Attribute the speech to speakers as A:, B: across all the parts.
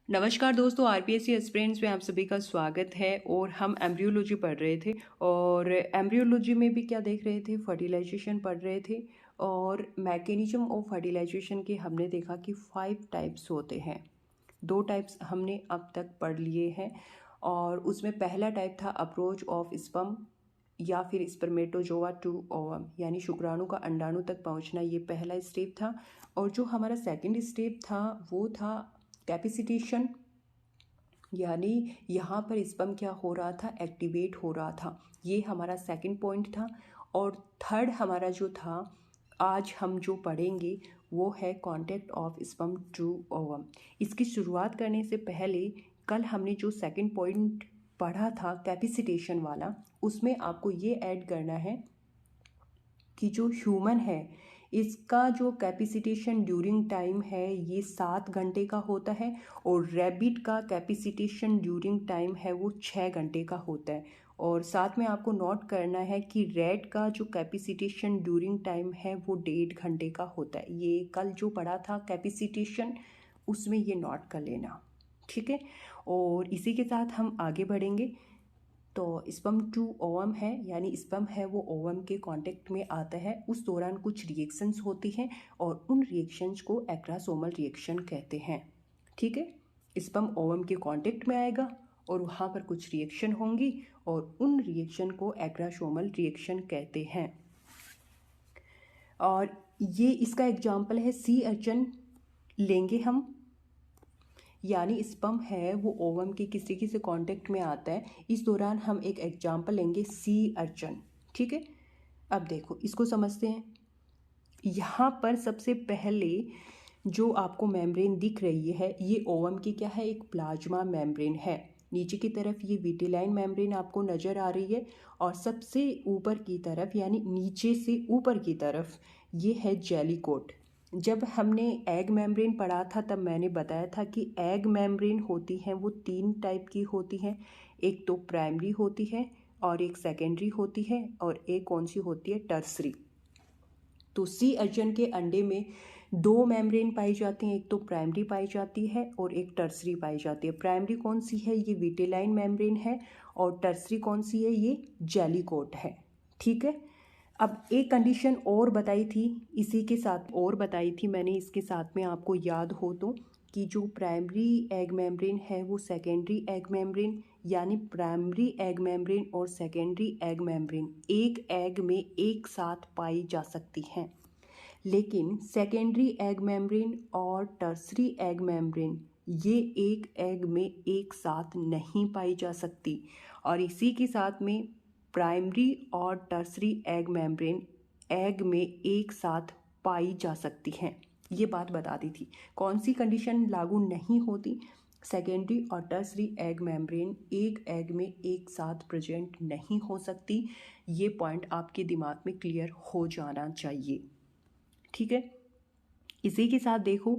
A: नमस्कार दोस्तों, RPSC aspirants में आप सभी का स्वागत है। और हम एम्ब्रियोलॉजी पढ़ रहे थे और एम्ब्रियोलॉजी में भी क्या देख रहे थे, फर्टिलाइजेशन पढ़ रहे थे। और मैकेनिज्म ऑफ फर्टिलाइजेशन के हमने देखा कि 5 टाइप्स होते हैं। 2 टाइप्स हमने अब तक पढ़ लिए हैं और उसमें पहला टाइप था अप्रोच ऑफ स्पर्म या फिर स्पर्मेटोजोआ टू ओवम, यानी शुक्राणु का अंडाणु तक पहुंचना, ये पहला स्टेप था। और जो हमारा सेकंड स्टेप था वो था कैपेसिटेशन, यानी यहाँ पर स्पर्म क्या हो रहा था, एक्टिवेट हो रहा था। ये हमारा सेकंड पॉइंट था। और थर्ड हमारा जो था, आज हम जो पढ़ेंगे वो है contact of sperm to ovum. इसकी शुरुआत करने से पहले कल हमने जो सेकंड पॉइंट पढ़ा था कैपेसिटेशन वाला, उसमें आपको ये ऐड करना है कि जो ह्यूमन है इसका जो कैपेसिटेशन ड्यूरिंग टाइम है ये 7 घंटे का होता है और रैबिट का कैपेसिटेशन ड्यूरिंग टाइम है वो 6 घंटे का होता है। और साथ में आपको नोट करना है कि रैट का जो कैपेसिटेशन ड्यूरिंग टाइम है वो 1.5 घंटे का होता है। ये कल जो पढ़ा था कैपेसिटेशन, उसमें ये नोट कर लेना, ठीक है। और इसी के साथ हम आगे बढ़ेंगे। तो स्पर्म टू ओवम है, यानी स्पर्म है वो ओवम के कांटेक्ट में आता है, उस दौरान कुछ रिएक्शंस होती हैं और उन रिएक्शंस को एक्रासोमल रिएक्शन कहते हैं, ठीक है। स्पर्म ओवम के कांटेक्ट में आएगा और वहाँ पर कुछ रिएक्शन होंगी और उन रिएक्शन को एक्रासोमल रिएक्शन कहते हैं। और ये इसका एग्जाम्पल है सी अर्चन लेंगे हम, यानी स्पर्म है वो ओवम के किसी से कांटेक्ट में आता है। इस दौरान हम एक एग्जाम्पल लेंगे सी अर्चन, ठीक है। अब देखो इसको समझते हैं। यहाँ पर सबसे पहले जो आपको मेम्ब्रेन दिख रही है ये ओवम की क्या है, एक प्लाज्मा मेम्ब्रेन है। नीचे की तरफ ये विटिलाइन मेम्ब्रेन आपको नज़र आ रही है और सबसे ऊपर की तरफ यानी नीचे से ऊपर की तरफ ये है जेली कोट। जब हमने एग मेम्ब्रेन पढ़ा था तब मैंने बताया था कि एग मेम्ब्रेन होती हैं वो 3 टाइप की होती हैं। एक तो प्राइमरी होती है और एक सेकेंडरी होती है और एक कौन सी होती है, टर्सरी। तो सी अर्चन के अंडे में 2 मेम्ब्रेन पाई जाती हैं, एक तो प्राइमरी पाई जाती है और एक टर्सरी पाई जाती है। प्राइमरी कौन सी है, ये विटिलाइन मेम्ब्रेन है और टर्सरी कौन सी है, ये जेली कोट है, ठीक है। अब एक कंडीशन और बताई थी, इसी के साथ और बताई थी मैंने, इसके साथ में आपको याद हो तो, कि जो प्राइमरी एग मेम्ब्रेन है वो सेकेंडरी एग मेम्ब्रेन, यानी प्राइमरी एग मेम्ब्रेन और सेकेंडरी एग मेम्ब्रेन एक एग में एक साथ पाई जा सकती हैं। लेकिन सेकेंडरी एग मेम्ब्रेन और टर्सरी एग मेम्ब्रेन ये एक एग में एक साथ नहीं पाई जा सकती। और इसी के साथ में प्राइमरी और टर्सरी एग मेम्ब्रेन एग में एक साथ पाई जा सकती हैं। ये बात बता दी थी। कौन सी कंडीशन लागू नहीं होती, सेकेंडरी और टर्सरी एग मेम्ब्रेन एक एग में एक साथ प्रेजेंट नहीं हो सकती। ये पॉइंट आपके दिमाग में क्लियर हो जाना चाहिए, ठीक है। इसी के साथ देखो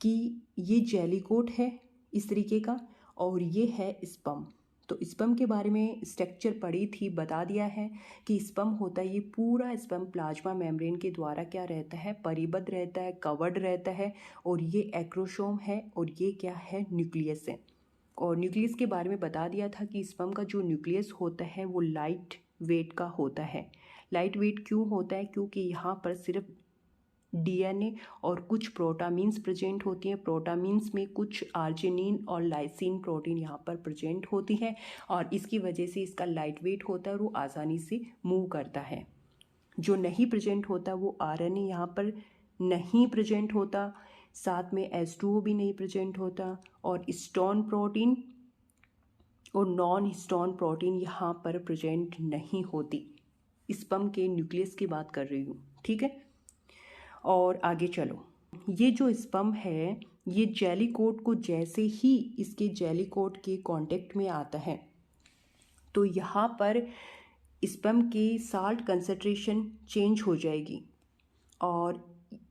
A: कि ये जेली कोट है इस तरीके का और ये है स्पर्म। तो स्पर्म के बारे में स्ट्रक्चर पढ़ी थी, बता दिया है कि स्पर्म होता है, ये पूरा स्पर्म प्लाज्मा मेम्ब्रेन के द्वारा क्या रहता है, परिबद्ध रहता है, कवर्ड रहता है। और ये एक्रोसोम है और ये क्या है, न्यूक्लियस है। और न्यूक्लियस के बारे में बता दिया था कि स्पर्म का जो न्यूक्लियस होता है वो लाइट वेट का होता है। लाइट वेट क्यों होता है, क्योंकि यहाँ पर सिर्फ डीएनए और कुछ प्रोटामीन्स प्रेजेंट होती हैं। प्रोटामीन्स में कुछ आर्जिनिन और लाइसिन प्रोटीन यहाँ पर प्रेजेंट होती हैं और इसकी वजह से इसका लाइट वेट होता है और वो आसानी से मूव करता है। जो नहीं प्रेजेंट होता वो आरएनए यहाँ पर नहीं प्रेजेंट होता, साथ में H2O भी नहीं प्रेजेंट होता और स्टोन प्रोटीन और नॉन हिस्टोन प्रोटीन यहाँ पर प्रेजेंट नहीं होती। स्पर्म के न्यूक्लियस की बात कर रही हूँ, ठीक है। और आगे चलो, ये जो स्पर्म है ये जेली कोट को जैसे ही इसके जेली कोट के कांटेक्ट में आता है तो यहाँ पर स्पर्म की साल्ट कंसंट्रेशन चेंज हो जाएगी। और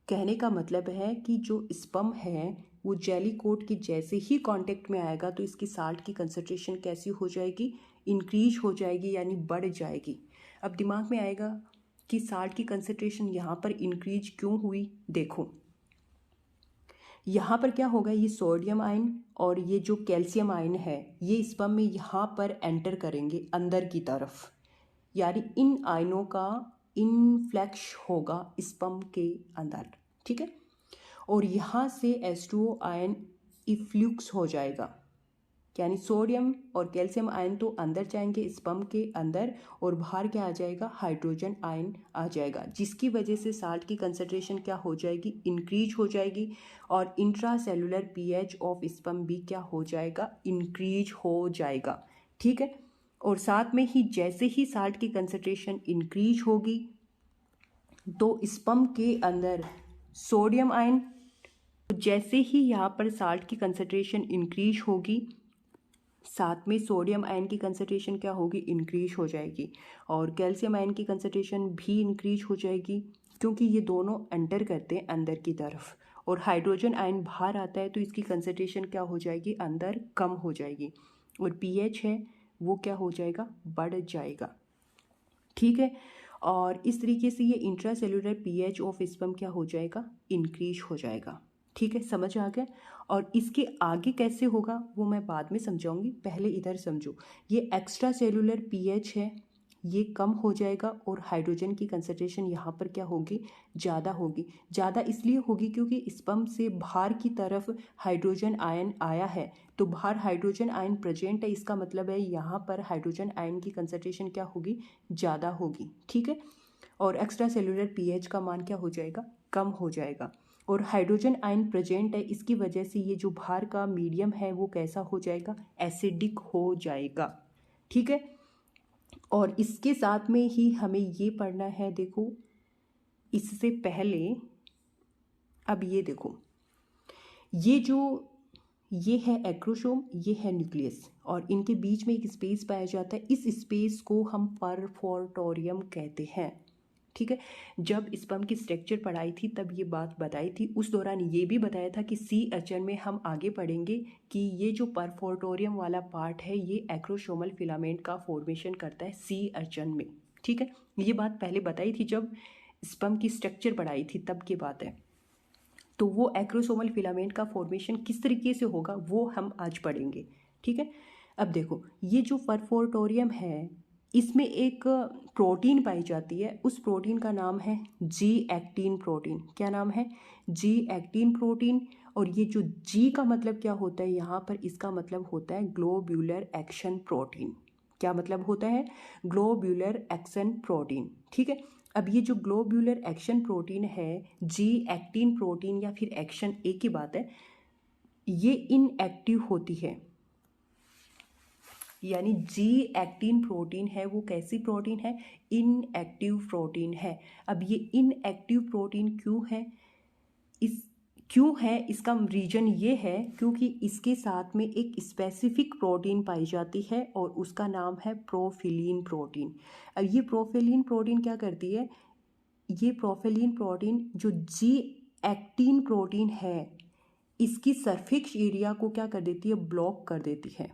A: कहने का मतलब है कि जो स्पर्म है वो जेली कोट के जैसे ही कांटेक्ट में आएगा तो इसकी साल्ट की कंसंट्रेशन कैसी हो जाएगी, इंक्रीज हो जाएगी, यानी बढ़ जाएगी। अब दिमाग में आएगा कि साल्ट की कंसंट्रेशन यहाँ पर इंक्रीज क्यों हुई। देखो यहाँ पर क्या होगा, ये सोडियम आयन और ये जो कैल्शियम आयन है ये स्पर्म में यहाँ पर एंटर करेंगे अंदर की तरफ, यानी इन आयनों का इनफ्लैक्श होगा स्पर्म के अंदर, ठीक है। और यहाँ से H2O आयन इफ्लूक्स हो जाएगा, यानी सोडियम और कैल्शियम आयन तो अंदर जाएंगे स्पर्म के अंदर और बाहर क्या आ जाएगा, हाइड्रोजन आयन आ जाएगा, जिसकी वजह से साल्ट की कंसंट्रेशन क्या हो जाएगी, इंक्रीज हो जाएगी और इंट्रासेलुलर पीएच ऑफ स्पर्म भी क्या हो जाएगा, इंक्रीज हो जाएगा, ठीक है। और साथ में ही जैसे ही साल्ट की कंसंट्रेशन इंक्रीज होगी तो स्पर्म के अंदर सोडियम आयन, जैसे ही यहाँ पर साल्ट की कंसंट्रेशन इंक्रीज होगी साथ में सोडियम आयन की कंसंट्रेशन क्या होगी, इंक्रीज हो जाएगी और कैल्शियम आयन की कंसंट्रेशन भी इंक्रीज हो जाएगी, क्योंकि ये दोनों एंटर करते हैं अंदर की तरफ और हाइड्रोजन आयन बाहर आता है तो इसकी कंसंट्रेशन क्या हो जाएगी, अंदर कम हो जाएगी और पीएच है वो क्या हो जाएगा, बढ़ जाएगा, ठीक है। और इस तरीके से ये इंट्रासेलुलर पीएच ऑफ स्पर्म क्या हो जाएगा, इंक्रीज हो जाएगा, ठीक है, समझ आ गया। और इसके आगे कैसे होगा वो मैं बाद में समझाऊंगी, पहले इधर समझो। ये एक्स्ट्रा सेलुलर पीएच है ये कम हो जाएगा और हाइड्रोजन की कंसंट्रेशन यहाँ पर क्या होगी, ज़्यादा होगी। ज़्यादा इसलिए होगी क्योंकि स्पर्म से बाहर की तरफ हाइड्रोजन आयन आया है, तो बाहर हाइड्रोजन आयन प्रेजेंट है, इसका मतलब है यहाँ पर हाइड्रोजन आयन की कंसंट्रेशन क्या होगी, ज़्यादा होगी, ठीक है। और एक्स्ट्रा सेलुलर पीएच का मान क्या हो जाएगा, कम हो जाएगा और हाइड्रोजन आयन प्रेजेंट है, इसकी वजह से ये जो बाहर का मीडियम है वो कैसा हो जाएगा, एसिडिक हो जाएगा, ठीक है। और इसके साथ में ही हमें ये पढ़ना है, देखो इससे पहले अब ये देखो, ये है एक्रोसोम, ये है न्यूक्लियस और इनके बीच में एक स्पेस पाया जाता है, इस स्पेस को हम परफोर्टोरियम कहते हैं, ठीक है। जब स्पर्म की स्ट्रक्चर पढ़ाई थी तब ये बात बताई थी, उस दौरान ये भी बताया था कि सी अर्चन में हम आगे पढ़ेंगे कि ये जो परफोर्टोरियम वाला पार्ट है ये एक्रोसोमल फिलामेंट का फॉर्मेशन करता है सी अर्चन में, ठीक है। ये बात पहले बताई थी जब स्पर्म की स्ट्रक्चर पढ़ाई थी तब की बात है। तो वो एक्रोसोमल फिलामेंट का फॉर्मेशन किस तरीके से होगा वो हम आज पढ़ेंगे, ठीक है। अब देखो ये जो परफोर्टोरियम है इसमें एक प्रोटीन पाई जाती है, उस प्रोटीन का नाम है जी एक्टिन प्रोटीन। क्या नाम है, जी एक्टिन प्रोटीन। और ये जो जी का मतलब क्या होता है यहाँ पर, इसका मतलब होता है ग्लोब्यूलर एक्शन प्रोटीन। क्या मतलब होता है, ग्लोब्यूलर एक्शन प्रोटीन, ठीक है। अब ये जो ग्लोब्यूलर एक्शन प्रोटीन है, जी एक्टिन प्रोटीन या फिर एक्शन एक ही बात है, ये इनएक्टिव होती है, यानी जी एक्टिन प्रोटीन है वो कैसी प्रोटीन है, इनएक्टिव प्रोटीन है। अब ये इनएक्टिव प्रोटीन क्यों है इसका रीजन ये है क्योंकि इसके साथ में एक स्पेसिफिक प्रोटीन पाई जाती है और उसका नाम है प्रोफिलीन प्रोटीन। अब ये प्रोफिलीन प्रोटीन क्या करती है, ये प्रोफिलीन प्रोटीन जो जी एक्टिन प्रोटीन है इसकी सरफेस एरिया को क्या कर देती है, ब्लॉक कर देती है।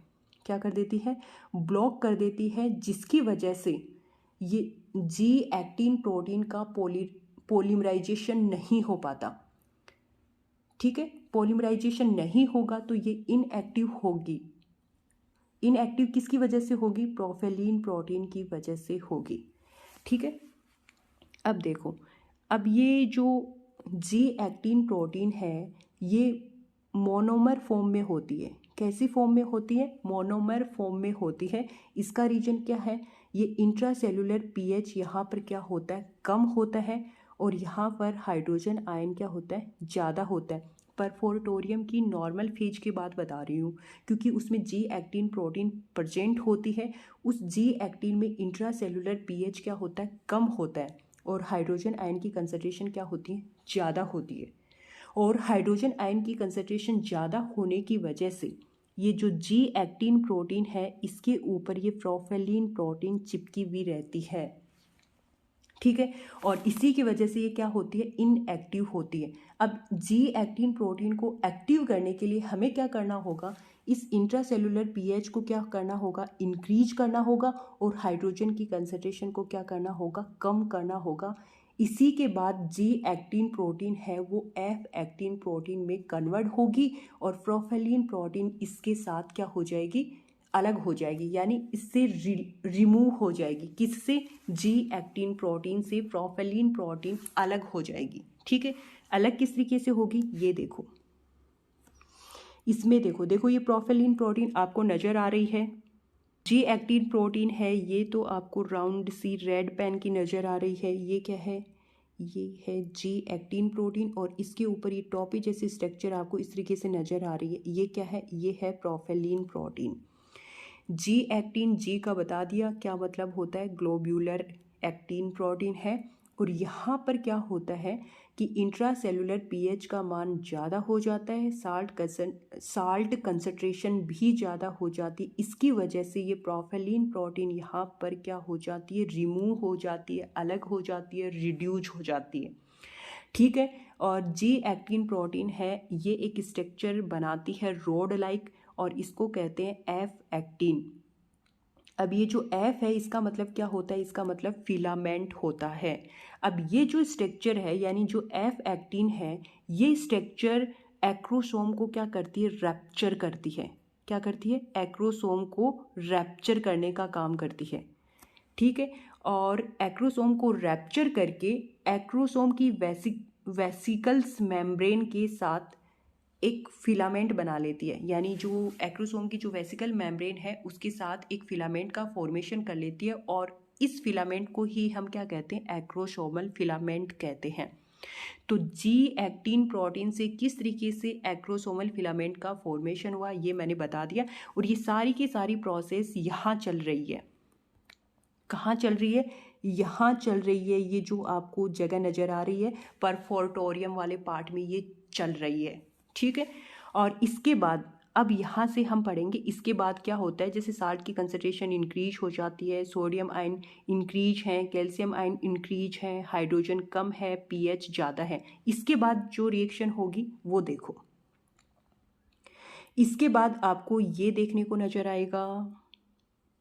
A: क्या कर देती है, ब्लॉक कर देती है, जिसकी वजह से ये जी एक्टिन प्रोटीन का पॉलीमराइजेशन नहीं हो पाता, ठीक है। पॉलीमराइजेशन नहीं होगा तो ये इनएक्टिव होगी। इनएक्टिव किसकी वजह से होगी, प्रोफिलीन प्रोटीन की वजह से होगी, ठीक है। अब देखो, अब ये जो जी एक्टिन प्रोटीन है ये मोनोमर फॉर्म में होती है। कैसी फॉर्म में होती है, मोनोमर फॉर्म में होती है। इसका रीजन क्या है, ये इंट्रासेलुलर पीएच यहाँ पर क्या होता है, कम होता है और यहाँ पर हाइड्रोजन आयन क्या होता है, ज़्यादा होता है। परफोर्टोरियम की नॉर्मल फेज की बात बता रही हूँ क्योंकि उसमें जी एक्टिन प्रोटीन प्रेजेंट होती है। उस जी एक्टिन में इंट्रासेलुलर पीएच क्या होता है, कम होता है और हाइड्रोजन आयन की कंसंट्रेशन क्या होती है, ज़्यादा होती है। और हाइड्रोजन आयन की कंसंट्रेशन ज़्यादा होने की वजह से ये जो जी एक्टिन प्रोटीन है इसके ऊपर ये प्रोफिलीन प्रोटीन चिपकी हुई रहती है, ठीक है। और इसी की वजह से ये क्या होती है, इनएक्टिव होती है। अब जी एक्टिन प्रोटीन को एक्टिव करने के लिए हमें क्या करना होगा, इस इंट्रासेलुलर पीएच को क्या करना होगा, इंक्रीज करना होगा और हाइड्रोजन की कंसंट्रेशन को क्या करना होगा, कम करना होगा। इसी के बाद जी एक्टिन प्रोटीन है वो एफ एक्टिन प्रोटीन में कन्वर्ट होगी और प्रोफेलिन प्रोटीन इसके साथ क्या हो जाएगी, अलग हो जाएगी, यानी इससे रिमूव हो जाएगी। किससे? जी एक्टिन प्रोटीन से प्रोफेलिन प्रोटीन अलग हो जाएगी। ठीक है, अलग किस तरीके से होगी ये देखो, इसमें देखो, देखो ये प्रोफेलिन प्रोटीन आपको नज़र आ रही है, जी एक्टिन प्रोटीन है ये तो आपको राउंड सी रेड पेन की नज़र आ रही है। ये क्या है? ये है जी एक्टिन प्रोटीन और इसके ऊपर ये टॉपी जैसी स्ट्रक्चर आपको इस तरीके से नज़र आ रही है। ये क्या है? ये है प्रोफेलिन प्रोटीन। जी एक्टिन, जी का बता दिया क्या मतलब होता है, ग्लोब्यूलर एक्टिन प्रोटीन है। और यहाँ पर क्या होता है कि इंट्रासेलुलर पीएच का मान ज़्यादा हो जाता है, साल्ट कंसंट्रेशन भी ज़्यादा हो जाती है। इसकी वजह से ये प्रोफेलिन प्रोटीन यहाँ पर क्या हो जाती है, रिमूव हो जाती है, अलग हो जाती है, रिड्यूज हो जाती है। ठीक है, और जी एक्टिन प्रोटीन है ये एक स्ट्रक्चर बनाती है रोड लाइक और इसको कहते हैं एफ एक्टिन। अब ये जो एफ है इसका मतलब क्या होता है, इसका मतलब फिलामेंट होता है। अब ये जो स्ट्रक्चर है यानी जो एफ एक्टिन है ये स्ट्रक्चर एक्रोसोम को क्या करती है, रैप्चर करती है। क्या करती है? एक्रोसोम को रैप्चर करने का काम करती है। ठीक है, और एक्रोसोम को रैप्चर करके एक्रोसोम की वेसिकल्स मेम्ब्रेन के साथ एक फिलामेंट बना लेती है, यानी जो एक्रोसोम की जो वेसिकल मेम्ब्रेन है उसके साथ एक फिलामेंट का फॉर्मेशन कर लेती है और इस फिलामेंट को ही हम क्या कहते हैं, एक्रोसोमल फिलामेंट कहते हैं। तो जी एक्टिन प्रोटीन से किस तरीके से एक्रोसोमल फिलामेंट का फॉर्मेशन हुआ ये मैंने बता दिया। और ये सारी की सारी प्रोसेस यहाँ चल रही है। कहाँ चल रही है? यहाँ चल रही है। ये जो आपको जगह नज़र आ रही है परफोर्टोरियम वाले पार्ट में ये चल रही है। ठीक है, और इसके बाद अब यहाँ से हम पढ़ेंगे इसके बाद क्या होता है। जैसे साल्ट की कंसंट्रेशन इंक्रीज हो जाती है, सोडियम आयन इंक्रीज है, कैल्शियम आयन इंक्रीज है, हाइड्रोजन कम है, पीएच ज़्यादा है। इसके बाद जो रिएक्शन होगी वो देखो। इसके बाद आपको ये देखने को नज़र आएगा,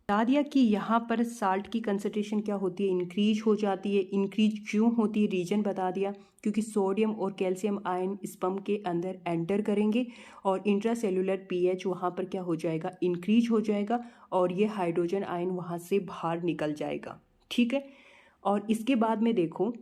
A: बता दिया कि यहाँ पर साल्ट की कंसंट्रेशन क्या होती है, इंक्रीज हो जाती है। इंक्रीज क्यों होती है, रीजन बता दिया, क्योंकि सोडियम और कैल्शियम आयन स्पर्म के अंदर एंटर करेंगे और इंट्रासेलुलर पीएच वहाँ पर क्या हो जाएगा, इंक्रीज हो जाएगा और ये हाइड्रोजन आयन वहाँ से बाहर निकल जाएगा। ठीक है, और इसके बाद में देखो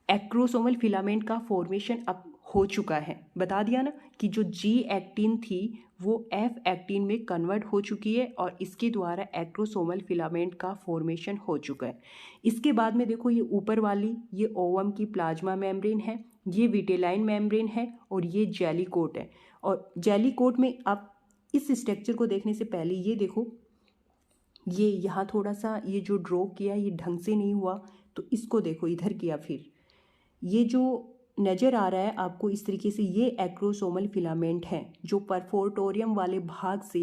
A: एक्रोसोमल फिलामेंट का फॉर्मेशन अब हो चुका है। बता दिया ना कि जो जी एक्टिन थी वो एफ एक्टिन में कन्वर्ट हो चुकी है और इसके द्वारा एक्रोसोमल फिलामेंट का फॉर्मेशन हो चुका है। इसके बाद में देखो ये ऊपर वाली ये ओवम की प्लाज्मा मेम्ब्रेन है, ये विटेलाइन मेम्ब्रेन है और ये जेली कोट है। और जेली कोट में आप इस स्ट्रक्चर को देखने से पहले ये देखो, ये यहाँ थोड़ा सा ये जो ड्रॉ किया ये ढंग से नहीं हुआ, तो इसको देखो इधर किया। फिर ये जो नज़र आ रहा है आपको इस तरीके से ये एक्रोसोमल फिलामेंट है जो परफोर्टोरियम वाले भाग से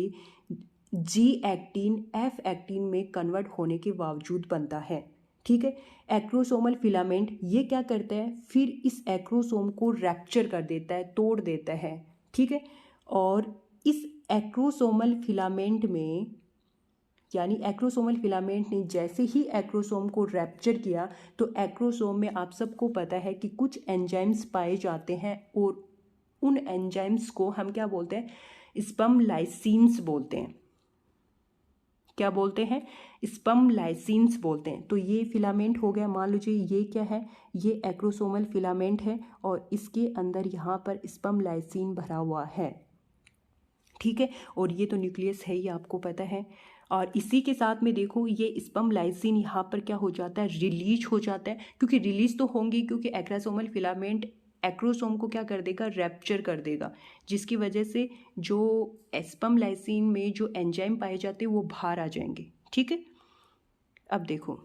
A: जी एक्टिन एफ एक्टिन में कन्वर्ट होने के बावजूद बनता है। ठीक है, एक्रोसोमल फिलामेंट ये क्या करता है, फिर इस एक्रोसोम को रैप्चर कर देता है, तोड़ देता है। ठीक है, और इस एक्रोसोमल फिलामेंट में यानी एक्रोसोमल फिलामेंट ने जैसे ही एक्रोसोम को रैप्चर किया तो एक्रोसोम में आप सबको पता है कि कुछ एंजाइम्स पाए जाते हैं और उन एंजाइम्स को हम क्या बोलते हैं, स्पर्म लाइसिन्स बोलते हैं। क्या बोलते हैं? स्पर्म लाइसिन्स बोलते हैं। तो ये फिलामेंट हो गया, मान लीजिए ये क्या है, ये एक्रोसोमल फिलामेंट है और इसके अंदर यहाँ पर स्पर्म लाइसिन भरा हुआ है। ठीक है, और ये तो न्यूक्लियस है ही आपको पता है। और इसी के साथ में देखो ये स्पर्म लाइसिन यहाँ पर क्या हो जाता है, रिलीज हो जाता है, क्योंकि रिलीज तो होंगी क्योंकि एक्रोसोमल फिलामेंट एक्रोसोम को क्या कर देगा, रैप्चर कर देगा, जिसकी वजह से जो स्पर्म लाइसिन में जो एंजाइम पाए जाते हैं वो बाहर आ जाएंगे। ठीक है, अब देखो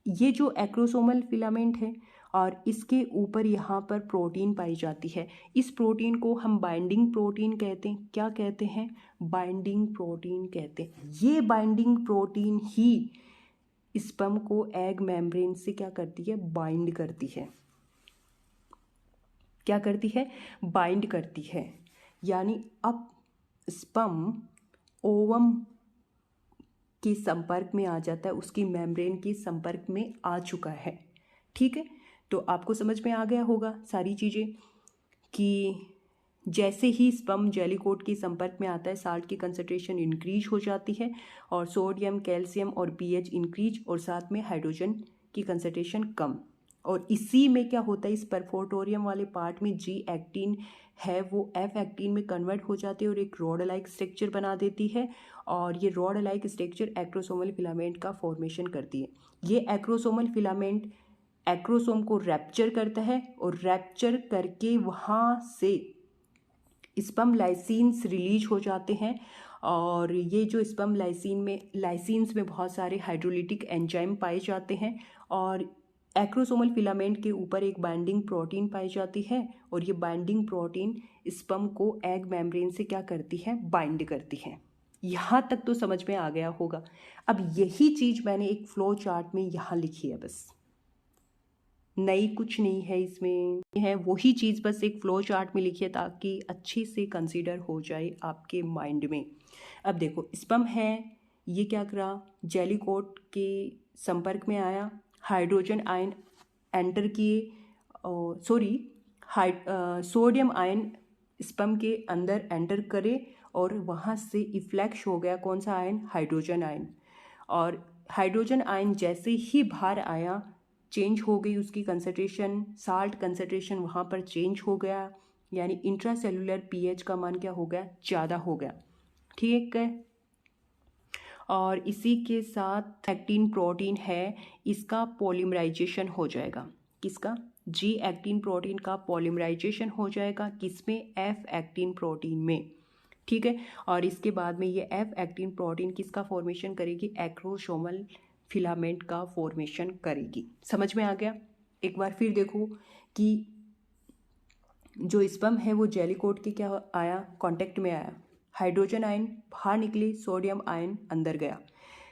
A: ये जो एक्रोसोमल फिलामेंट है और इसके ऊपर यहाँ पर प्रोटीन पाई जाती है। इस प्रोटीन को हम बाइंडिंग प्रोटीन कहते हैं। क्या कहते हैं? बाइंडिंग प्रोटीन कहते हैं। ये बाइंडिंग प्रोटीन ही स्पर्म को एग मेम्ब्रेन से क्या करती है, बाइंड करती है। क्या करती है? बाइंड करती है। यानी अब स्पर्म ओवम के संपर्क में आ जाता है, उसकी मेम्ब्रेन के संपर्क में आ चुका है। ठीक है, तो आपको समझ में आ गया होगा सारी चीज़ें कि जैसे ही स्पर्म जेलीकोट के संपर्क में आता है साल्ट की कंसंट्रेशन इंक्रीज हो जाती है और सोडियम, कैल्शियम और पीएच इंक्रीज और साथ में हाइड्रोजन की कंसंट्रेशन कम। और इसी में क्या होता है, इस परफोटोरियम वाले पार्ट में जी एक्टिन है वो एफ एक्टिन में कन्वर्ट हो जाती है और एक रॉड लाइक स्ट्रक्चर बना देती है और ये rod like structure acrosomal filament का फॉर्मेशन करती है। ये एक्रोसोमल फिलामेंट एक्रोसोम को रैप्चर करता है और रैप्चर करके वहाँ से स्पर्म लाइसिन्स रिलीज हो जाते हैं और ये जो स्पर्म लाइसिन्स में बहुत सारे हाइड्रोलिटिक एंजाइम पाए जाते हैं और एक्रोसोमल फिलामेंट के ऊपर एक बाइंडिंग प्रोटीन पाई जाती है और ये बाइंडिंग प्रोटीन स्पर्म को एग मेम्ब्रेन से क्या करती है, बाइंड करती है। यहाँ तक तो समझ में आ गया होगा। अब यही चीज़ मैंने एक फ्लो चार्ट में यहाँ लिखी है, बस नई कुछ नहीं है इसमें, है वही चीज़ बस एक फ्लो चार्ट में लिखी है ताकि अच्छे से कंसीडर हो जाए आपके माइंड में। अब देखो स्पर्म है, ये क्या करा, जेलीकोट के संपर्क में आया, हाइड्रोजन आयन एंटर किए, सोडियम आयन स्पर्म के अंदर एंटर करे और वहाँ से इफ्लेक्श हो गया कौन सा आयन, हाइड्रोजन आयन। और हाइड्रोजन आयन जैसे ही बाहर आया चेंज हो गई उसकी कंसंट्रेशन, साल्ट कंसंट्रेशन वहाँ पर चेंज हो गया, यानी इंट्रासेलुलर पीएच का मान क्या हो गया, ज़्यादा हो गया। ठीक है, और इसी के साथ एक्टिन प्रोटीन है, इसका पॉलीमराइजेशन हो जाएगा, किसका, जी एक्टिन प्रोटीन का पॉलीमराइजेशन हो जाएगा, किसमें, एफ एक्टिन प्रोटीन में। ठीक है, और इसके बाद में ये एफ एक्टिन प्रोटीन किसका फॉर्मेशन करेगी, एक्रोसोमल फिलामेंट का फॉर्मेशन करेगी। समझ में आ गया। एक बार फिर देखो कि जो स्पर्म है वो जेलीकोट के क्या आया, कांटेक्ट में आया, हाइड्रोजन आयन बाहर निकले, सोडियम आयन अंदर गया,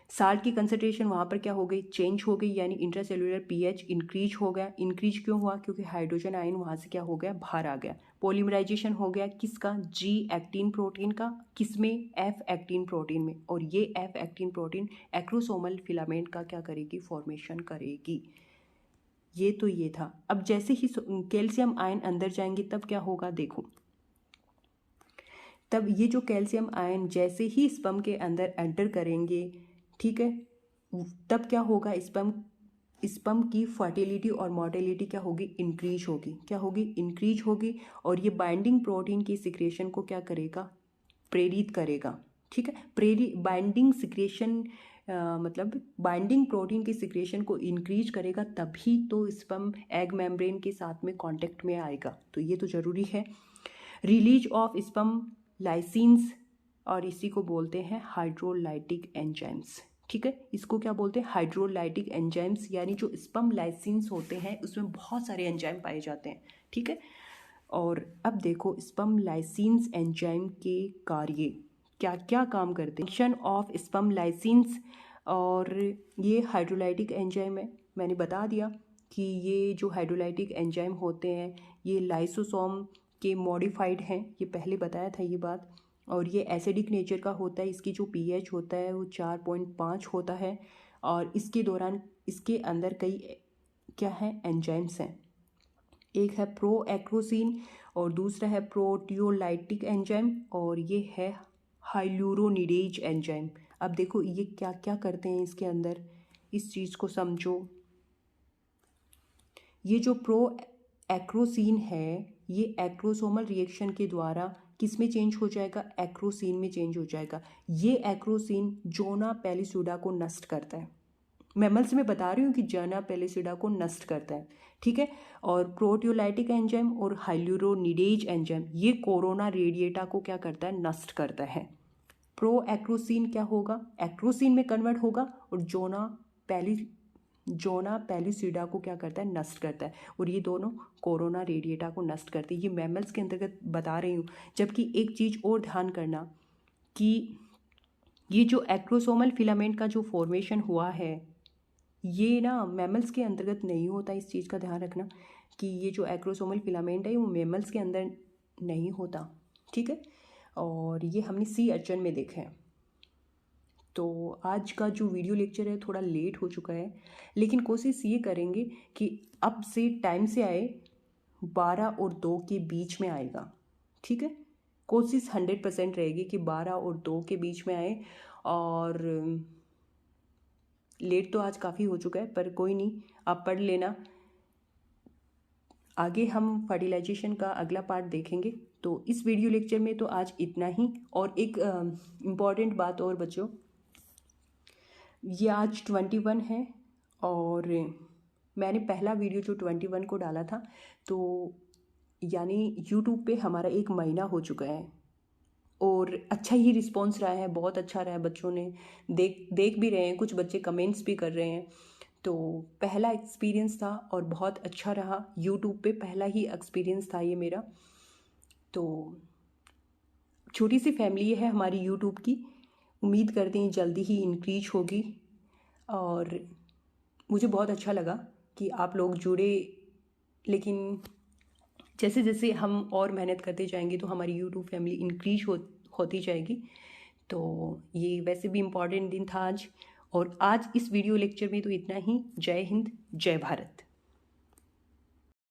A: साल्ट की कंसंट्रेशन वहाँ पर क्या हो गई, चेंज हो गई, यानी इंट्रासेलुलर पीएच इंक्रीज हो गया। इंक्रीज क्यों हुआ, क्योंकि हाइड्रोजन आयन वहाँ से क्या हो गया, बाहर आ गया। पॉलीमराइजेशन हो गया किसका, जी एक्टिन प्रोटीन का, किसमें, एफ एक्टिन प्रोटीन में। और ये F actin protein acrosomal filament का क्या करेगी, फॉर्मेशन करेगी। ये तो ये था। अब जैसे ही कैल्शियम आयन अंदर जाएंगे तब क्या होगा, देखो तब ये जो कैल्शियम आयन जैसे ही स्पर्म के अंदर एंटर करेंगे, ठीक है, तब क्या होगा, स्पर्म की फर्टिलिटी और मोर्टेलिटी क्या होगी, इंक्रीज होगी। क्या होगी, इंक्रीज होगी। और ये बाइंडिंग प्रोटीन की सिक्रेशन को क्या करेगा, प्रेरित करेगा। ठीक है, बाइंडिंग सिक्रेशन मतलब बाइंडिंग प्रोटीन की सिक्रेशन को इंक्रीज करेगा, तभी तो स्पर्म एग मेम्ब्रेन के साथ में कांटेक्ट में आएगा। तो ये तो ज़रूरी है। रिलीज ऑफ स्पर्म लाइसिन्स, और इसी को बोलते हैं हाइड्रोलाइटिक एंजाइम्स। ठीक है, इसको क्या बोलते हैं, हाइड्रोलाइटिक एंजाइम्स, यानी जो स्पर्म लाइसिन्स होते हैं उसमें बहुत सारे एंजाइम पाए जाते हैं। ठीक है, और अब देखो स्पर्म लाइसिन्स एंजाइम के कार्य क्या क्या काम करते हैं। फंक्शन ऑफ स्पर्म लाइसिन्स, और ये हाइड्रोलाइटिक एंजाइम है, मैंने बता दिया कि ये जो हाइड्रोलाइटिक एंजाइम होते हैं ये लाइसोसोम के मॉडिफाइड हैं, ये पहले बताया था ये बात। और ये एसिडिक नेचर का होता है, इसकी जो पीएच होता है वो 4.5 होता है। और इसके दौरान इसके अंदर कई क्या है, एंजाइम्स हैं। एक है प्रो एक्रोसिन और दूसरा है प्रोटियोलाइटिक एंजाइम और ये है हाइल्यूरोनिडेज एंजाइम। अब देखो ये क्या क्या करते हैं इसके अंदर, इस चीज़ को समझो। ये जो प्रो एक्रोसिन है ये एक्रोसोमल रिएक्शन के द्वारा किस में चेंज हो जाएगा, एक्रोसिन में चेंज हो जाएगा। ये एक्रोसिन जोना पेलिसुडा को नष्ट करता है। मैमल्स में बता रही हूँ कि जोना पेलिसुडा को नष्ट करता है। ठीक है, और प्रोटियोलाइटिक एंजाइम और हाइल्यूरोनिडेज एंजाइम ये कोरोना रेडिएटा को क्या करता है, नष्ट करता है। प्रो एक्रोसिन क्या होगा, एक्रोसिन में कन्वर्ट होगा और जोना पेलिसुडा को क्या करता है, नष्ट करता है। और ये दोनों कोरोना रेडिएटा को नष्ट करते हैं। ये मैमल्स के अंतर्गत बता रही हूँ। जबकि एक चीज़ और ध्यान करना कि ये जो एक्रोसोमल फिलामेंट का जो फॉर्मेशन हुआ है ये ना मैमल्स के अंतर्गत नहीं होता। इस चीज़ का ध्यान रखना कि ये जो एक्रोसोमल फिलामेंट है वो मैमल्स के अंदर नहीं होता। ठीक है, और ये हमने सी अर्चन में देखा है। तो आज का जो वीडियो लेक्चर है थोड़ा लेट हो चुका है, लेकिन कोशिश ये करेंगे कि अब से टाइम से आए, 12 और 2 के बीच में आएगा। ठीक है, कोशिश 100% रहेगी कि 12 और 2 के बीच में आए। और लेट तो आज काफ़ी हो चुका है, पर कोई नहीं, आप पढ़ लेना। आगे हम फर्टिलाइजेशन का अगला पार्ट देखेंगे। तो इस वीडियो लेक्चर में तो आज इतना ही। और एक इम्पॉर्टेंट बात और बच्चों, ये आज 21 है और मैंने पहला वीडियो जो 21 को डाला था, तो यानी यूट्यूब पे हमारा 1 महीना हो चुका है और अच्छा ही रिस्पॉन्स रहा है, बहुत अच्छा रहा है। बच्चों ने देख भी रहे हैं, कुछ बच्चे कमेंट्स भी कर रहे हैं। तो पहला एक्सपीरियंस था और बहुत अच्छा रहा। यूट्यूब पे पहला ही एक्सपीरियंस था ये मेरा। तो छोटी सी फैमिली है हमारी यूट्यूब की, उम्मीद करते हैं जल्दी ही इंक्रीज होगी। और मुझे बहुत अच्छा लगा कि आप लोग जुड़े, लेकिन जैसे जैसे हम और मेहनत करते जाएंगे तो हमारी यूट्यूब फैमिली इंक्रीज होती जाएगी। तो ये वैसे भी इम्पॉर्टेंट दिन था आज। और आज इस वीडियो लेक्चर में तो इतना ही। जय हिंद, जय भारत।